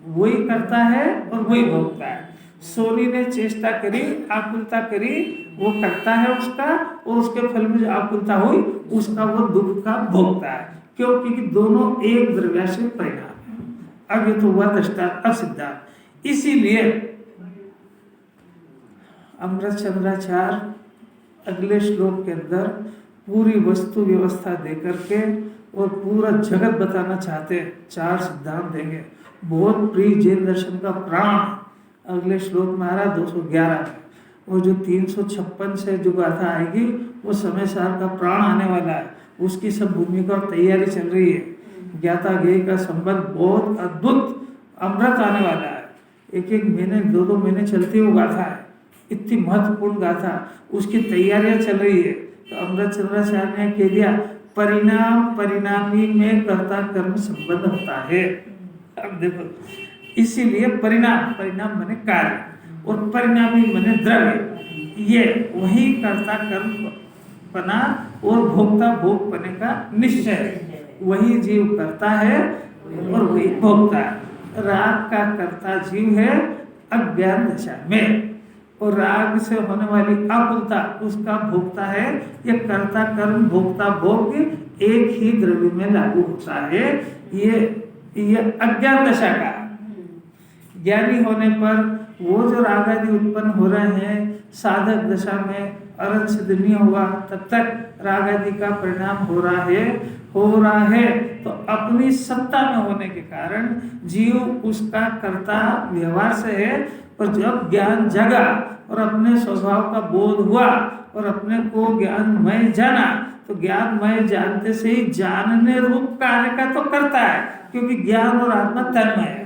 वही करता है और वही भोगता है। सोनी ने चेष्टा करी, आकुलता करी, वो करता है उसका, और उसके फल में जो आकुलता हुई उसका वो दुख का भोगता है। क्यों? क्योंकि दोनों एक द्रव्याश्रित परिणाम है। अब ये तो हुआ दृष्टांत। अब सिद्धांत। इसीलिए अमृत चंद्राचार्य अगले श्लोक के अंदर पूरी वस्तु व्यवस्था देकर के और पूरा जगत बताना चाहते हैं। चार सिद्धांत देंगे, बहुत प्रिय जैन दर्शन का प्राण। अगले श्लोक में आ रहा 211 में, वो जो 356 से जो गाथा आएगी वो समय सार का प्राण आने वाला है। उसकी सब भूमिका और तैयारी चल रही है। ज्ञाता ज्ञेय का संबंध बहुत अद्भुत अमृत आने वाला है। एक एक महीने, दो दो महीने चलती वो गाथा है, इतनी महत्वपूर्ण गाथा, उसकी तैयारियां चल रही है। तो अमृत चंद्राचार्य ने कह दिया परिणाम परिणामी में कर्ता कर्म संबंध होता है। अब देखो, इसीलिए परिणाम, परिणाम माने कार्य, और परिणामी माने द्रव्य। ये वही कर्ता कर्म पना और भोक्ता भोग पने का निश्चय है। वही जीव करता है और वही भोगता है। राग का कर्ता जीव है अज्ञान दशा में, और राग से होने वाली आकुलता उसका भोगता है। ये कर्ता कर्म भोक्ता भोग एक ही द्रव्य में लागू होता है। ये अज्ञान दशा का। ज्ञानी होने पर वो जो राग आदि उत्पन्न हो रहे हैं, साधक दशा में अरन सिद्ध नहीं हुआ तब तक राग आदि का परिणाम हो रहा है। तो अपनी सत्ता में होने के कारण जीव उसका कर्ता व्यवहार से है। पर जब ज्ञान जगा और अपने स्वभाव का बोध हुआ और अपने को ज्ञानमय जाना, तो ज्ञानमय जानते से ही जानने रूप कार्य का तो करता है, क्योंकि ज्ञान और आत्मा तन्मय है।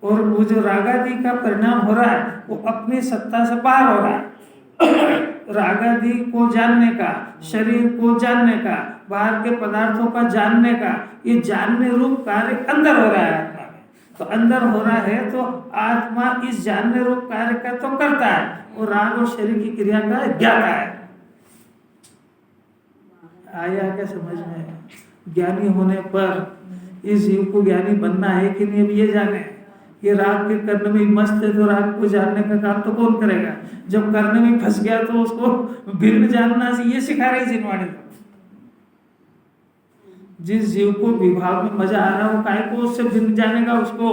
और वो जो रागादि का परिणाम हो रहा है वो अपनी सत्ता से बाहर हो रहा है। रागादि को जानने का, शरीर को जानने का, बाहर के पदार्थों का जानने का, ये जानने रूप कार्य अंदर हो रहा है आत्मा में। तो अंदर हो रहा है तो आत्मा इस जानने रूप कार्य का तो करता है, और राग और शरीर की क्रिया का ज्ञाता है। आया क्या समझ में? ज्ञानी होने पर इस जीव को ज्ञानी बनना है कि नहीं, अब ये जाने। ये राग के करने में मस्त है तो राग को जानने का काम तो कौन करेगा? जब करने में फंस गया तो उसको भिन्न जानना ये सिखा रही जिनवाणी। जिस जीव को विभाव में मजा आ रहा है वो काय को उससे भिन्न जानेगा उसको?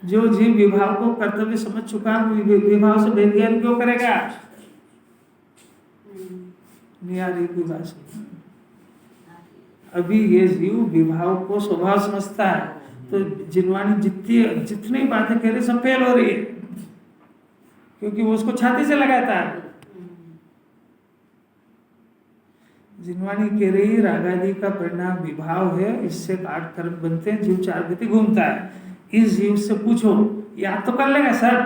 जो जीव विभाव को कर्तव्य समझ चुका है विभाव से भेद ज्ञान क्यों करेगा? नहीं आ रही कोई बात। अभी ये जीव विभाव को स्वभाव समझता है तो जिनवाणी जितनी बातें कह रही सब फेल हो रही है, क्योंकि वो उसको छाती से लगाता है। जिनवाणी कह रही रागादि का परिणाम विभाव है, इससे 8 कर्म बनते हैं, जीव 4 गति घूमता है। इस जीव से पूछो, याद तो कर लेगा सर,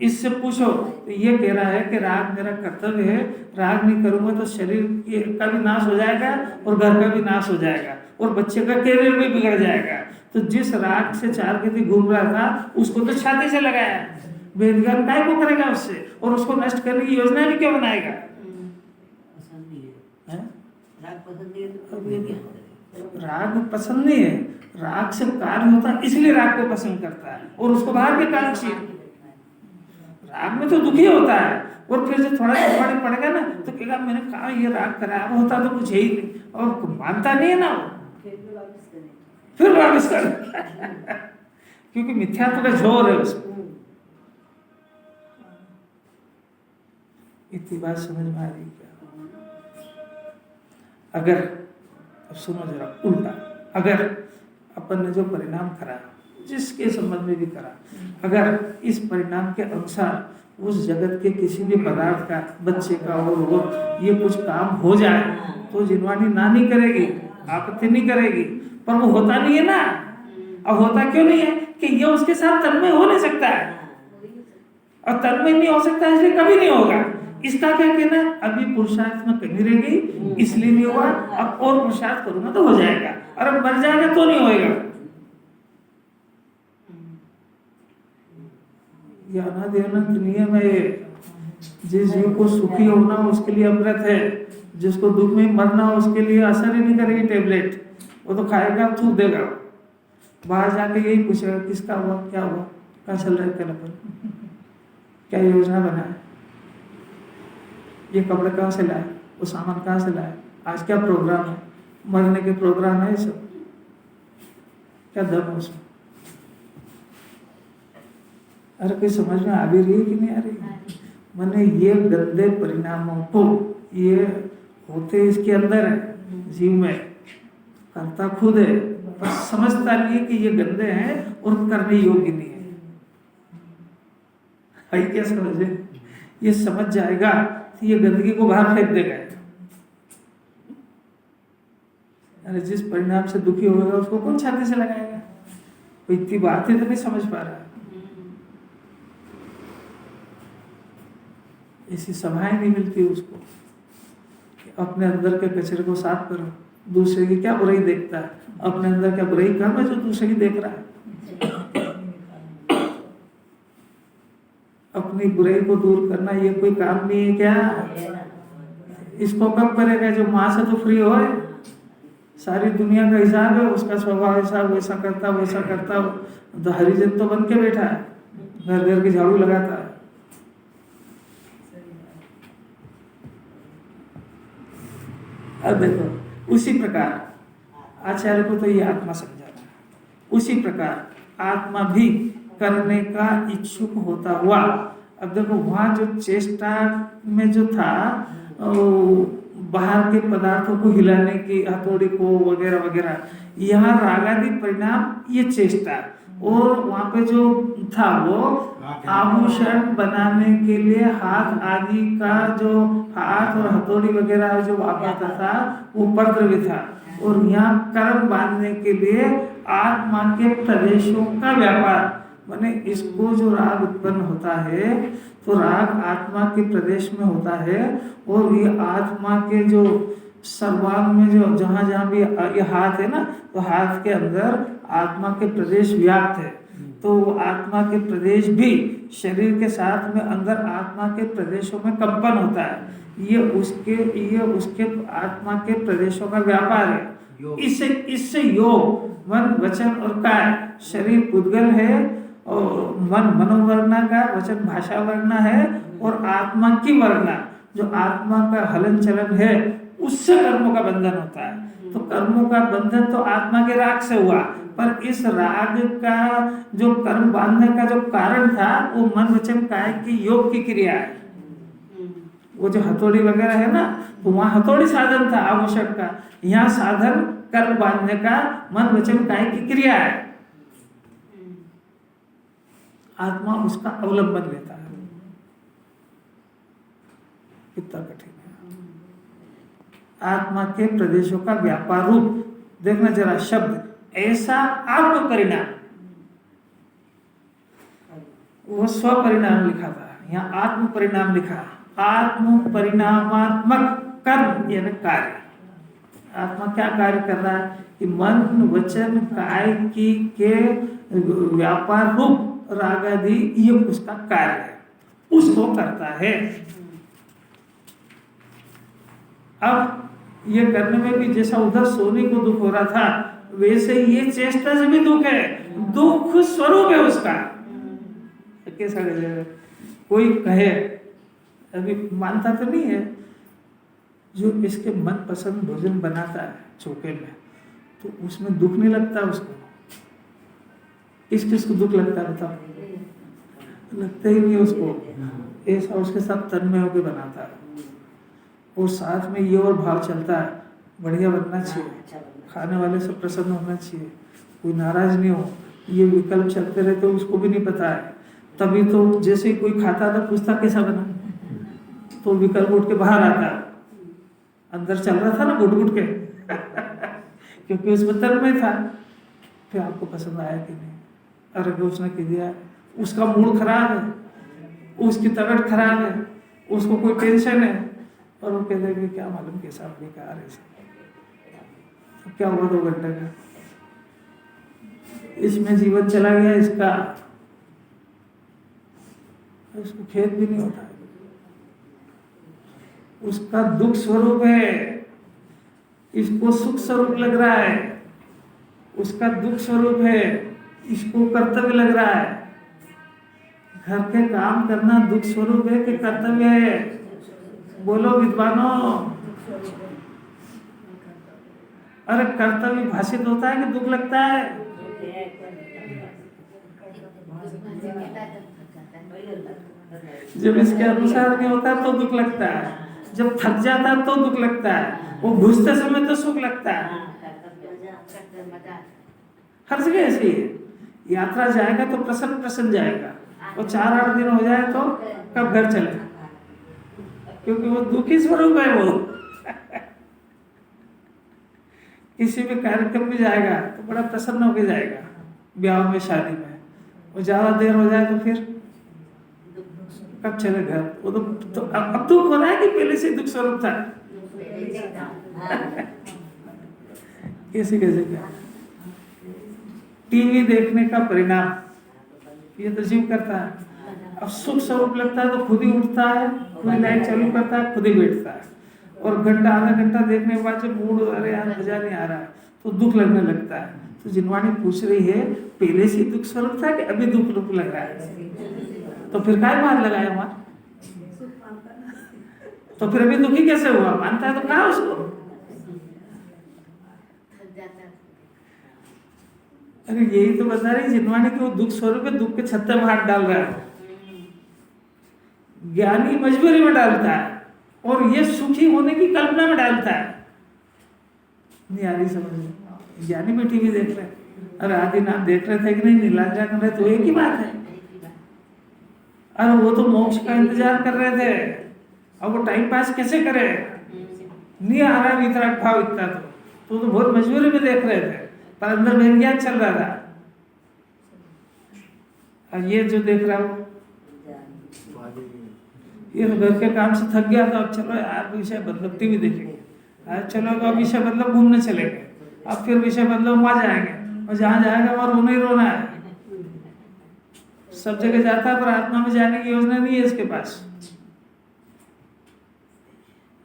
इससे पूछो तो ये कह रहा है कि राग मेरा कर्तव्य है, राग नहीं करूंगा तो शरीर का भी नाश हो जाएगा और घर का भी नाश हो जाएगा और बच्चे का कैरियर भी बिगड़ जाएगा। तो जिस राग से 4 गति घूम रहा था उसको तो छाती से लगाया, वेद ज्ञान काय को करेगा उससे, और उसको नष्ट करने की योजना भी क्यों बनाएगा? राग पसंद नहीं है, राग से कार्य होता है इसलिए राग को पसंद करता है और उसको बाहर के काम चाहिए। राग में तो दुखी होता है और फिर जब थोड़ा पढ़े पड़ेगा ना तो कहेगा मैंने कहा ये राग कराया होता तो कुछ है ही नहीं, और मानता नहीं है ना वो, फिर वापस कर क्योंकि मिथ्यात्व का जोर है उसको। इतनी बात समझ में आ रही क्या? अगर अब सुनो जरा उल्टा, अगर अपन ने जो परिणाम करा जिसके संबंध में भी करा, अगर इस परिणाम के अनुसार उस जगत के किसी भी पदार्थ का, बच्चे का और ये कुछ काम हो जाए तो जिनवाणी ना नहीं करेगी, आपत्ति नहीं करेगी, पर वो होता नहीं है ना। अब होता क्यों नहीं है कि ये उसके साथ तन्मय हो नहीं सकता है, और तन्मय नहीं हो सकता है इसलिए कभी नहीं होगा। इसका क्या कहना है? अभी पुरुषार्थ में कमी रह गई इसलिए नहीं हुआ, अब और पुरुषार्थ करूंगा तो हो जाएगा, और अब मर जाएगा तो नहीं होएगा। ये अनादि अनंत नियम है। जिस जीव को सुखी होना उसके लिए अमृत है, जिसको दुख में मरना उसके लिए असर ही नहीं करेगी टेबलेट, वो तो खाएगा थूक देगा। बाहर जाके यही पूछेगा किसका हुआ, क्या हुआ, कहाँ चल रहा है, क्या लगा, क्या योजना बनाए, ये कपड़े कहाँ से लाए, वो सामान कहाँ से लाए, आज क्या प्रोग्राम है, मरने के प्रोग्राम है, सब क्या दम है उसमें? अरे कोई समझ में आ भी रही है कि नहीं आ रही? मैंने ये गंदे परिणामों को, ये होते इसके अंदर है जीव में, करता खुद है पर समझता नहीं है कि ये गंदे हैं और करने योग्य नहीं है। है क्या समझे? ये समझ जाएगा तो ये गंदगी को बाहर फेंक देगा। अरे जिस परिणाम से दुखी होगा उसको कौन छाती से लगाएगा? कोई इतनी बात है तो नहीं समझ पा रहा है। ऐसी सभाएं नहीं मिलती उसको कि अपने अंदर के कचरे को साफ करो। दूसरे की क्या बुराई देखता है, अपने अंदर क्या बुराई काम है जो दूसरे की देख रहा है। अपनी बुराई को दूर करना ये कोई काम नहीं है क्या? इसको कब करेगा? जो माँ से तो फ्री हो, सारी दुनिया का हिसाब है, उसका स्वभाव हिसाब, वैसा करता तो हरिजन तो बन के बैठा है, घर घर की झाड़ू लगाता है। अब देखो उसी प्रकार आचार्य को तो ये आत्मा समझाना है, उसी प्रकार आत्मा भी करने का इच्छुक होता हुआ। अब देखो वहाँ जो चेष्टा में जो था बाहर के पदार्थों को हिलाने की, हथौड़ी को वगैरह वगैरह, यहाँ रागादि परिणाम ये चेष्टा, और वहाँ पे जो था वो आभूषण बनाने के लिए हाथ आदि का जो हाथ और हथौड़ी वगैरह जो वापरता था वो परद्रव्य था, और यहाँ कर्म बांधने के लिए आत्मा के प्रदेशों का व्यापार। माने इसको जो राग उत्पन्न होता है तो राग आत्मा के प्रदेश में होता है, और ये आत्मा के जो सर्वांग में जो जहाँ जहाँ भी ये हाथ है ना, तो हाथ के अंदर आत्मा के प्रदेश व्याप्त है। तो आत्मा के प्रदेश भी शरीर के साथ में अंदर आत्मा के प्रदेशों में कंपन होता है। ये उसके आत्मा के प्रदेशों का व्यापार है। इससे इससे योग मन वचन और काय, शरीर पुद्गल है और मन मनोवर्णा का, वचन भाषा वर्णा है और आत्मा की वर्णा, जो आत्मा का हलन चलन है उससे कर्मों का बंधन होता है। तो कर्मों का बंधन तो आत्मा के राग से हुआ, पर इस राग का जो कर्म बांधने का जो कारण था वो मन वचन काय की योग की क्रिया है। वो जो हथौड़ी वगैरह है ना, तो वहाँ हथौड़ी साधन था आवश्यक का, यहाँ साधन कर्म बांधने का मन वचन काय की क्रिया है। आत्मा उसका अवलंबन लेता है। कितना कठिन है। आत्मा के प्रदेशों का व्यापार रूप देखना जरा, शब्द ऐसा आत्म परिणाम, वो स्व परिणाम लिखा था, यहाँ आत्म परिणाम लिखा। आत्म परिणामात्मक कर्म यानी कार्य। आत्मा क्या कार्य कर रहा है कि मन वचन काय की के व्यापार रूप राग आदि ये उसका कार्य है, उसको करता है। अब ये करने में भी जैसा उधर सोने को दुख हो रहा था, वैसे ये चेष्टा से भी दुख है, दुख स्वरूप है उसका। कैसा कोई कहे, अभी मानता तो नहीं है, जो इसके मन पसंद भोजन बनाता है चौके में, तो उसमें दुख नहीं लगता उसको। किसको दुख लगता है बताओ? लगता ही नहीं उसको। ऐसा उसके साथ तन्मय होकर बनाता है, और साथ में ये और भाव चलता है, बढ़िया बनना चाहिए, खाने वाले से प्रसन्न होना चाहिए, कोई नाराज नहीं हो। ये विकल्प चलते रहते उसको भी नहीं पता है। तभी तो जैसे ही कोई खाता था पूछता कैसा बना, तो विकल्प उठ के बाहर आता है। अंदर चल रहा था ना गुट गुट के क्योंकि उसमें तन्मय था। फिर आपको पसंद आया कि नहीं, अरे उसने कह दिया, उसका मूड खराब है, उसकी तबीयत खराब है, उसको कोई टेंशन है, और वो कहते हैं कि क्या मालूम कैसा बेकार है, तो क्या हुआ 2 घंटे का, इसमें जीवन चला गया इसका, उसको खेद भी नहीं होता है। उसका दुख स्वरूप है, इसको सुख स्वरूप लग रहा है। उसका दुख स्वरूप है, इसको कर्तव्य लग रहा है। घर के काम करना दुख स्वरूप है कि कर्तव्य है? बोलो विद्वानों। अरे कर्तव्य भाषित होता है कि दुख लगता है? जब इसके अनुसार नहीं होता तो दुख लगता है, जब थक जाता है तो दुख लगता है, वो घुसते समय तो सुख लगता है। हर जगह ऐसे ही है। यात्रा जाएगा तो प्रसन्न प्रसन्न जाएगा, और 4-8 दिन हो जाए तो कब घर चले, क्योंकि वो दुखी स्वरूप है। वो किसी भी कार्यक्रम में जाएगा तो बड़ा प्रसन्न होकर जाएगा, ब्याह में शादी में, और ज्यादा देर हो जाए तो फिर कब चले घर। वो तो अब दुख हो रहा है कि पहले से दुख स्वरूप था? कैसे कैसे क्या टीवी देखने का परिणाम ये तो जीव करता है। अब सुख स्वरूप लगता है तो खुद ही उठता है, खुद ही लाइट चालू करता है, खुद ही बैठता है, और आधा घंटा देखने के बाद जब मूड अरे यार मजा नहीं आ रहा है तो दुख लगने लगता है। तो जिनवाणी पूछ रही है पहले से दुख स्वरूप था कि अभी दुख लग रहा है? तो फिर काय मार लगाया वहां? तो फिर अभी दुखी कैसे हुआ? मानता है तो कहा उसको? अरे यही तो बता रही जिनवाणी कि वो दुख स्वरूप है, दुख के छत्ते में हाथ डाल रहा है। ज्ञानी मजबूरी में डालता है, और ये सुखी होने की कल्पना में डालता है। नहीं आ रही समझ में? ज्ञानी भी टीवी देख रहे, अरे आदिनाथ देख रहे थे कि नहीं, नीलांजा कर रहे, तो एक ही बात है। अरे वो तो मोक्ष का इंतजार कर रहे थे, अब वो टाइम पास कैसे करे? नहीं आ रहा वितराग भाव इतना, तो बहुत मजबूरी में देख रहे थे, पर अंदर में ज्ञान चल रहा था। और ये जो देख रहा हूँ, ये तो घर के काम से थक गया था, अब चलो यार विषय बदलब, टीवी देखेंगे, आज चलो अब विषय बदलब घूमने चलेंगे, अब फिर विषय बदलब वहाँ जाएंगे, और जहाँ जाएगा वहाँ रोना ही रोना है। सब जगह जाता है पर आत्मा में जाने की योजना नहीं है इसके पास।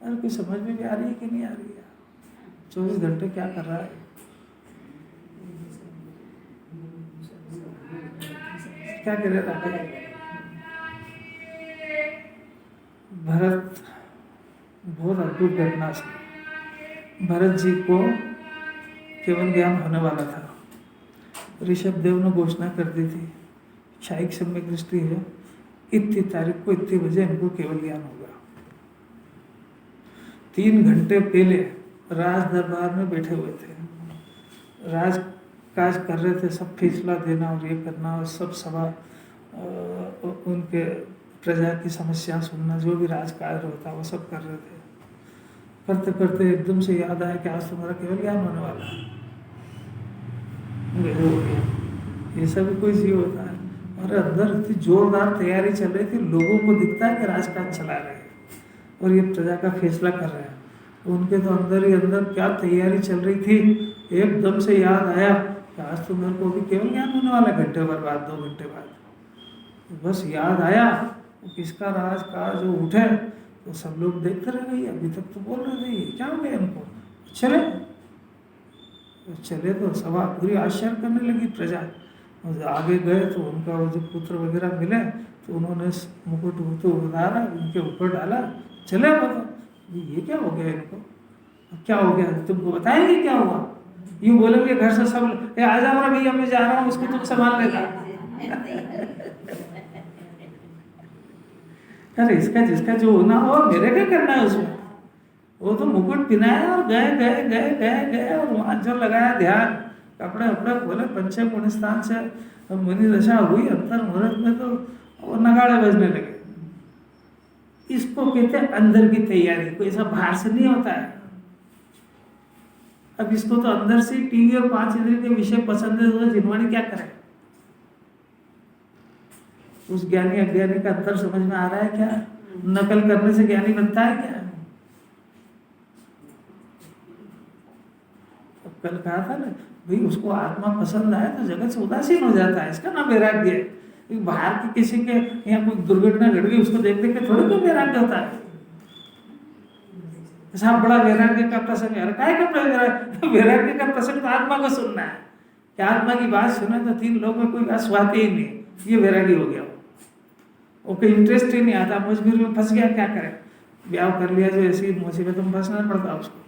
अरे कोई समझ में भी आ रही है कि नहीं आ रही है? 24 घंटे क्या कर रहा है? क्या करे राकेश? भरत बहुत अद्भुत घटना से भरत जी को केवल ज्ञान होने वाला था। ऋषभ देव ने घोषणा कर दी थी, क्षायिक सम्यक दृष्टि है, इतनी तारीख को इतने बजे इनको केवल ज्ञान होगा। 3 घंटे पहले राज दरबार में बैठे हुए थे, राज काज कर रहे थे, सब फैसला देना और ये करना और सब सभा उनके प्रजा की समस्या सुनना, जो भी राजकाज होता वो सब कर रहे थे। करते करते एकदम से याद आया कि आज तुम्हारा केवल ज्ञान होने वाला है। हो गया। ये सब कोई जीव होता है। और अंदर इतनी जोरदार तैयारी चल रही थी, लोगों को दिखता है कि राजकाज चला रहे हैं और ये प्रजा का फैसला कर रहे हैं। उनके तो अंदर ही अंदर क्या तैयारी चल रही थी, एकदम से याद आया कि आज तो मेरे को भी केवल ज्ञान होने वाला है, घंटे भर बाद, 2 घंटे बाद। बस याद आया किसका राजकाज जो उठे तो सब लोग देखते रह गए, अभी तक तो बोल रहे थे क्या हो गया इनको। चले तो सभा पूरी आश्चर्य करने लगी प्रजा। और आगे गए तो उनका वो जो पुत्र वगैरह मिले तो उन्होंने मुकुट उतारा, उनके ऊपर डाला, चले बताओ ये क्या हो गया इनको, क्या हो गया तुमको बताएंगे क्या हुआ। यूँ बोलेंगे घर से सब, आ जाओ ना भैया मैं जा रहा हूँ, उसको तुम संभाल लेगा। अरे इसका जिसका जो होना हो, मेरे क्या करना है उसमें। वो तो मुकुट पिनाया और गए गए गए गए गए और वहाँ जो लगाया ध्यान, कपड़े वपड़े खोले, पंचे पुण्य स्थान से मुनि दशा हुई, अंतर मुहूर्त में तो वो नगाड़े बजने लगे। इसको कहते हैं अंदर की तैयारी, कोई ऐसा बाहर से नहीं होता है। अब इसको तो अंदर से टीवी और 5 इंद्रिय के विषय पसंद है, तो जिनवाणी क्या करे। उस ज्ञानी अज्ञानी का अंतर समझ में आ रहा है क्या? नकल करने से ज्ञानी बनता है क्या? कल कहा था ना भाई, उसको आत्मा पसंद आए तो जगत से उदासीन हो जाता है, इसका नाम वैराग्य है। बाहर की किसी के यहाँ कोई दुर्घटना घट गई, उसको देख देख के थोड़ी कोई वैराग्य होता है। ऐसा बड़ा वैराग्य का प्रसंग है, काय का वैराग्य का प्रसंग तो आत्मा को सुनना है कि आत्मा की बात सुने तो 3 लोग में कोई बात सुहाती ही नहीं, ये वैराग्य हो गया। वो कोई इंटरेस्ट ही नहीं आता, मजबूरी में फंस गया, क्या करे, ब्याह कर लिया, जो ऐसी मुसीबत में फंसना पड़ता उसको,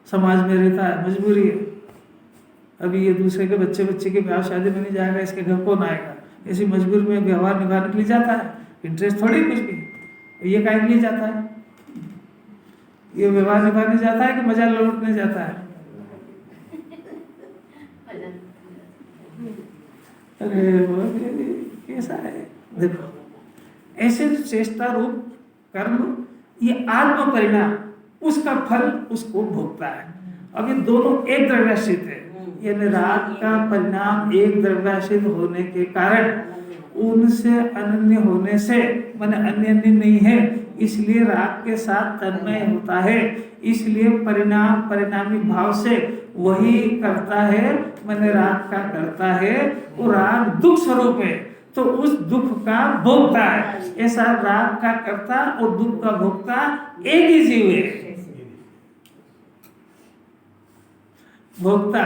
समाज में रहता है, मजबूरी है। अभी ये दूसरे के बच्चे के ब्याह शादी में नहीं जाएगा, इसके घर कौन आएगा, ऐसी मजबूरी में व्यवहार निभाने के लिए जाता है, इंटरेस्ट थोड़ी कुछ भी। ये काहे के लिए जाता है, ये व्यवहार निभाने जाता है कि मजा लौटने जाता है। अरे वो कैसा है देखो, ऐसे चेष्टा रूप कर्म ये आत्म परिणाम, उसका फल उसको भोगता है। अब ये दोनों एक द्रव्याश्रित है, यानी राग का परिणाम एक द्रव्याश्रित होने के कारण उनसे अनन्य होने से, माने अन्य नहीं है, इसलिए राग के साथ तन्मय होता है। इसलिए परिणाम परिणामी भाव से वही करता है, माने राग का करता है। वो राग दुख स्वरूप है तो उस दुख का भोगता है। ऐसा राग का करता और दुख का भोगता एक ही जीव है। भोक्ता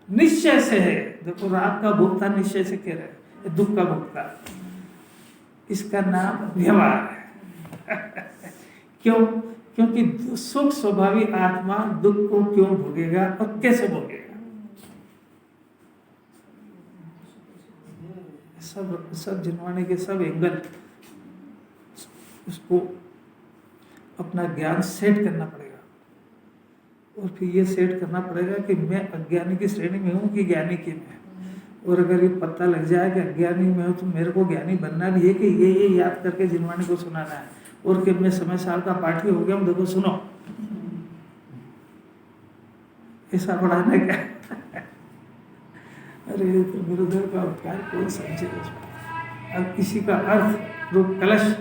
निश्चय से है, देखो राग का भोक्ता निश्चय से कह रहे, दुख का भोक्ता, इसका नाम व्यवहार है। क्यों? क्योंकि सुख स्वभावी आत्मा दुख को क्यों भोगेगा और कैसे भोगेगा। सब जिनवाने के सब एंगल, उसको अपना ज्ञान सेट करना पड़ेगा। और फिर ये सेट करना पड़ेगा कि मैं अज्ञानी की श्रेणी में हूँ कि ज्ञानी की में। और अगर ये पता लग जाए कि अज्ञानी में हूँ तो मेरे को ज्ञानी बनना भी है कि ये याद करके जिनवाणी को सुनाना है, और कि मैं समय साल का पाठी हो गया हूँ, देखो सुनो, ऐसा पढ़ाने का। अरे तो गुरुदेव का उपकार कौन समझे उसमें। अब किसी का अर्थ रूप कलश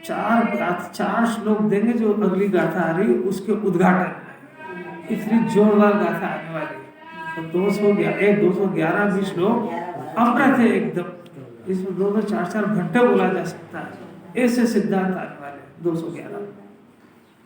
4 श्लोक देंगे, जो अगली गाथा आ रही उसके उद्घाटन, इतनी जोरदार गाथा आने वाली। तो 211 श्लोक अमृत है एकदम, इसमें 2-4 घंटे बोला जा सकता है। ऐसे सिद्धांत आने वाले 211।